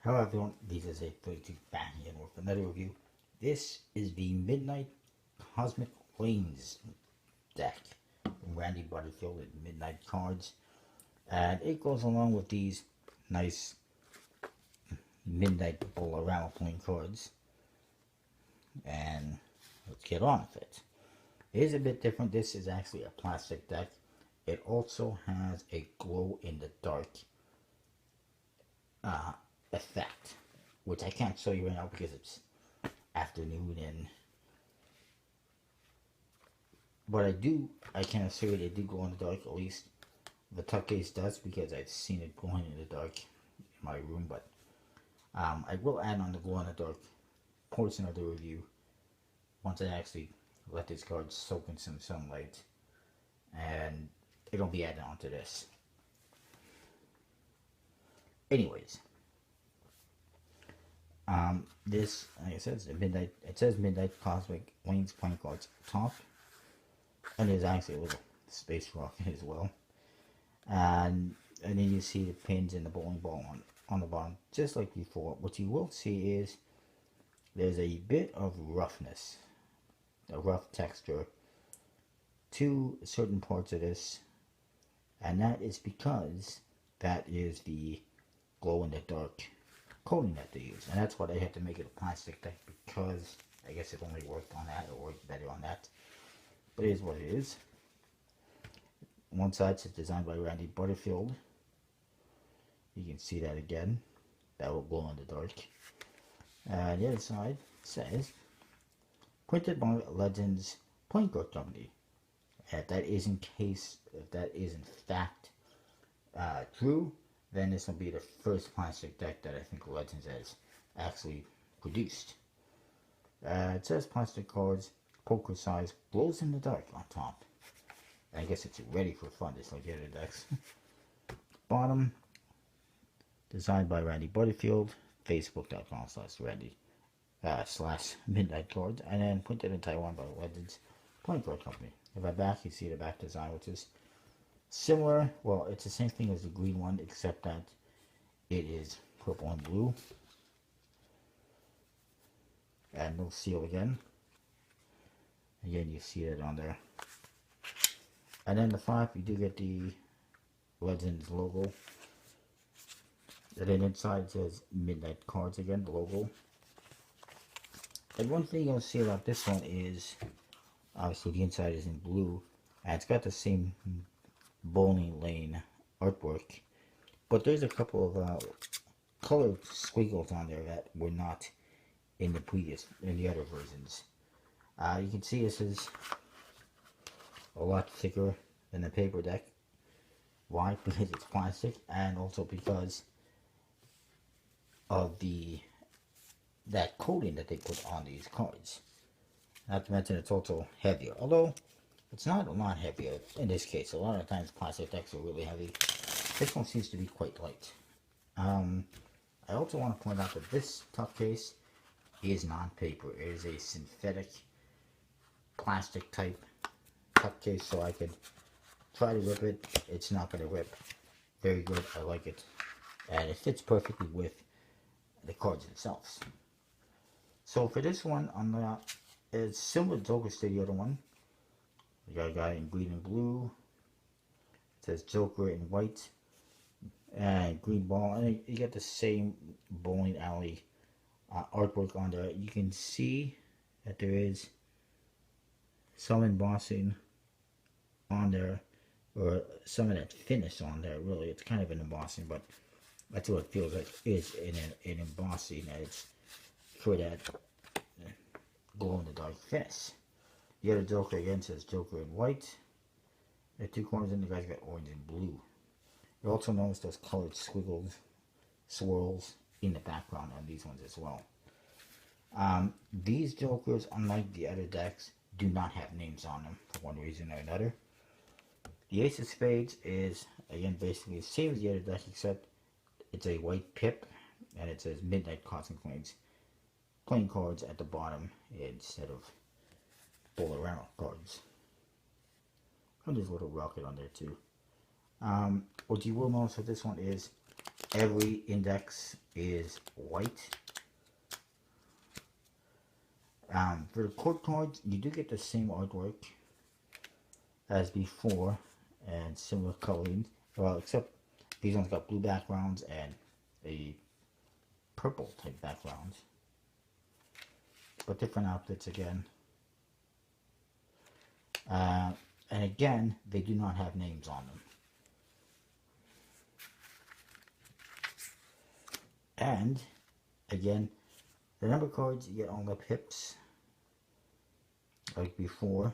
Hello everyone, this is a 32 back again with another review. This is the Midnight Cosmic Lanes deck from Randy Butterfield and Midnight Cards. And it goes along with these nice Midnight bowl-a-rama playing cards. And let's get on with it. It is a bit different. This is actually a plastic deck. It also has a glow in the dark effect, which I can't show you right now because it's afternoon, but I can assure you they do glow in the dark. At least the tuck case does, because I've seen it glowing in the dark in my room. But I will add on the glow in the dark portion of the review once I actually let these cards soak in some sunlight, and it'll be added onto this. Anyways, this, like I said, it says Midnight Cosmic Lanes playing cards top, and there's actually a little space rocket as well, and then you see the pins and the bowling ball on the bottom, just like before. What you will see is there's a bit of roughness, a rough texture to certain parts of this, and that is because that is the glow in the dark coating that they use, and that's why they had to make it a plastic deck, because I guess it only worked on that, or worked better on that. But it is what it is. One side says designed by Randy Butterfield. You can see that again. That will glow in the dark. And the other side says printed by Legends Playing Card Company. If that is in fact true, then this will be the first plastic deck that I think Legends has actually produced. It says plastic cards, poker size, glows in the dark on top. I guess it's ready for fun, just like the other decks. Bottom, designed by Randy Butterfield, facebook.com/Randy /Midnight Cards, and then printed in Taiwan by Legends Playing Card Company. If I back, you see the back design, which is similar. Well, it's the same thing as the green one, except that it is purple and blue. And no seal again. Again, you see it on there. And then the flap, you do get the Legends logo. And then inside it says Midnight Cards again, the logo. And one thing you'll see about this one is, obviously the inside is in blue, and it's got the same bowling lane artwork, but there's a couple of colored squiggles on there that were not in the other versions. You can see this is a lot thicker than the paper deck. Why? Because it's plastic, and also because of that coating that they put on these cards. Not to mention it's also heavier, although it's not a lot heavier in this case. A lot of times plastic decks are really heavy. This one seems to be quite light. I also want to point out that this tuck case is non-paper. It is a synthetic plastic type tuck case, so I could try to rip it. It's not going to rip. Very good. I like it. And it fits perfectly with the cards themselves. So for this one, it's similar to the other one. We got a guy in green and blue. It says Joker in white and green ball, and you get the same bowling alley artwork on there. You can see that there is some embossing on there, or some of that finish on there. Really, it's kind of an embossing, but that's what it feels like. Is an embossing, and it's for that glow in the dark finish. The other Joker again says Joker in white. The two corners in the guy's got orange and blue. You also notice those colored squiggles, swirls in the background on these ones as well. These Jokers, unlike the other decks, do not have names on them for one reason or another. The Ace of Spades is, again, basically the same as the other deck, except it's a white pip, and it says Midnight Cosmic Lanes playing cards at the bottom instead of bowl-a-rama cards. And there's a little rocket on there too. What you will notice with this one is Every index is white. For the court cards, you do get the same artwork as before and similar coloring. Well, except these ones got blue backgrounds and a purple type background. But different outfits again. And again, they do not have names on them. And again, the number cards you get on the pips like before,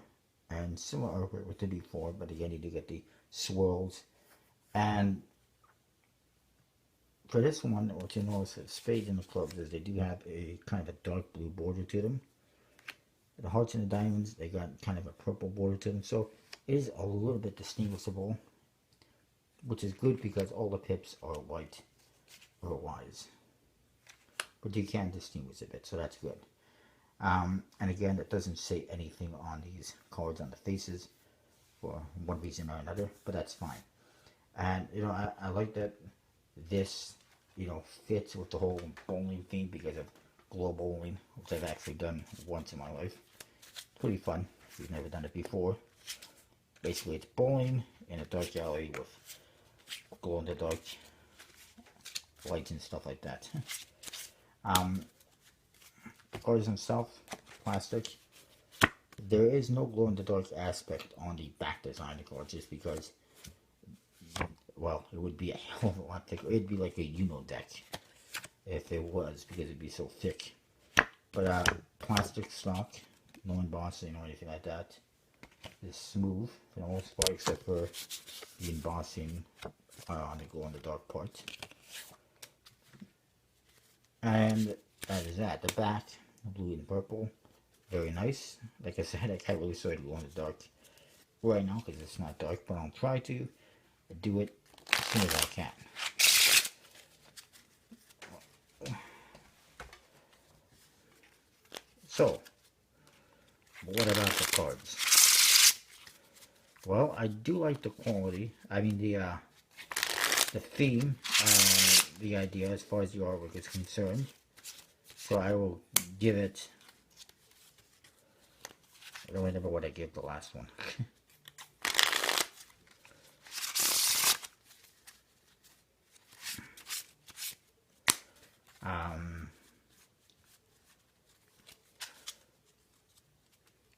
and similar artwork with the before, but again you do get the swirls. And for this one, what you notice with spades and the clubs is they do have a kind of a dark blue border to them. The hearts and the diamonds, they got kind of a purple border to them, so it is a little bit distinguishable, which is good because all the pips are white otherwise. But you can distinguish a bit, so that's good. And again, it doesn't say anything on these cards on the faces for one reason or another, but that's fine. And you know, I like that this, you know, fits with the whole bowling theme because of glow bowling, which I've actually done once in my life. It's pretty fun if you've never done it before. Basically, it's bowling in a dark alley with glow in the dark lights and stuff like that. The cards themselves, plastic. There is no glow in the dark aspect on the back design of the cards, just because, well, it would be a hell of a lot thicker. It'd be like a Uno deck if it was, because it'd be so thick. But plastic stock, no embossing or anything like that. It's smooth for the most part, except for the embossing on the glow in the dark part. And that is that. The back, blue and purple, very nice. Like I said, I can't really show it glow in the dark right now because it's not dark, but I'll try to do it as soon as I can. So, what about the cards? Well, I do like the quality. I mean the theme, the idea as far as the artwork is concerned. So I will give it, I don't remember what I gave the last one.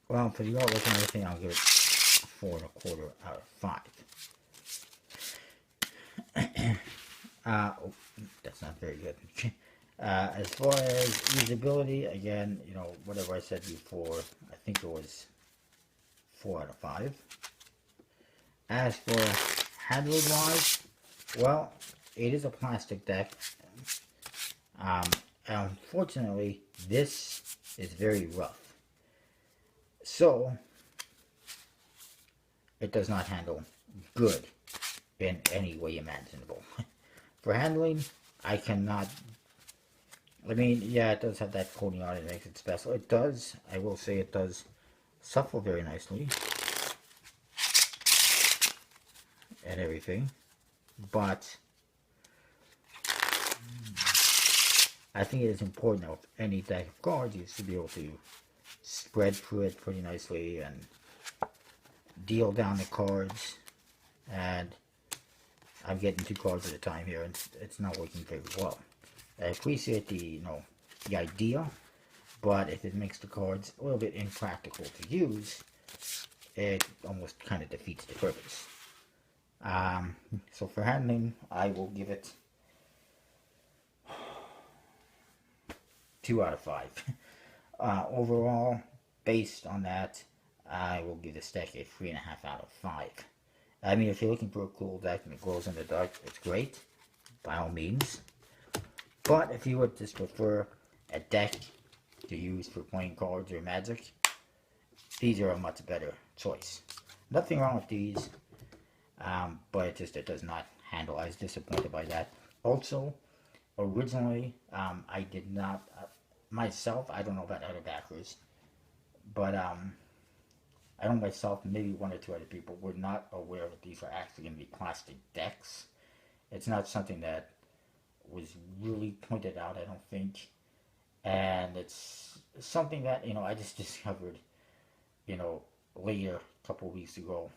Well, for the artwork and everything, I'll give it 4.25 out of 5. Oh, that's not very good. As far as usability, again, you know, whatever I said before, I think it was 4 out of 5. As for handling wise, well, it is a plastic deck. Unfortunately, this is very rough. So, it does not handle good in any way imaginable. For handling, I cannot. I mean, yeah, it does have that coating on it, it makes it special. It does, I will say it does shuffle very nicely. And everything. But I think it is important with any deck of cards, you should be able to spread through it pretty nicely and deal down the cards. And I'm getting 2 cards at a time here, and it's not working very well. I appreciate the, you know, the idea, but if it makes the cards a little bit impractical to use, it almost kind of defeats the purpose. So for handling, I will give it 2 out of 5. Overall, based on that, I will give this deck a 3.5 out of 5. I mean, if you're looking for a cool deck and it glows in the dark, it's great, by all means. But if you would just prefer a deck to use for playing cards or Magic, these are a much better choice. Nothing wrong with these, but it does not handle. I was disappointed by that. Also, originally, I did not, myself, I don't know about other backers, but I know myself, maybe 1 or 2 other people were not aware that these are actually going to be plastic decks. It's not something that was really pointed out, I don't think. And it's something that, I just discovered, later, a couple of weeks ago,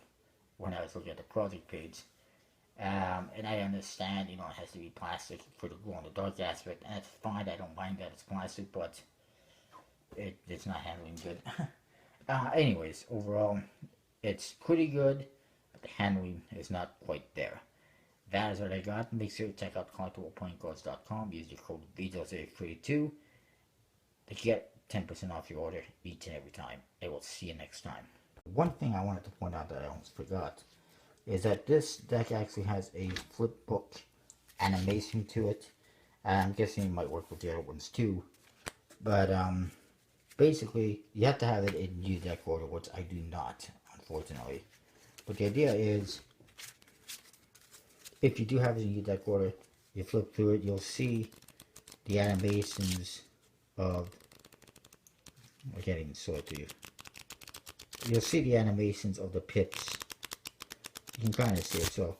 when I was looking at the project page. And I understand, it has to be plastic for the glow in the dark aspect, and that's fine. I don't mind that it's plastic, but it's not handling good. Anyways, overall, it's pretty good, but the handling is not quite there. That is what I got. Make sure to check out collectablecards.com. Use your code VJOS832 to get 10% off your order each and every time. I will see you next time. One thing I wanted to point out that I almost forgot is that this deck actually has a flip book animation to it. I'm guessing it might work with the other ones too. But basically, you have to have it in new deck order, which I do not, unfortunately. But the idea is, if you do have it in your deck order, you flip through it, you'll see the animations of, I can't even show it to you. You'll see the animations of the pips. You can kind of see it, so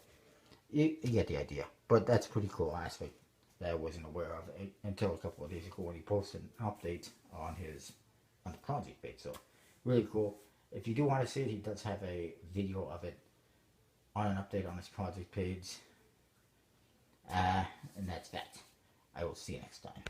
you get the idea. But that's a pretty cool aspect that I wasn't aware of until a couple of days ago when he posted an update on the project page. So really cool. If you do want to see it, he does have a video of it on an update on his project page. And that's that. I will see you next time.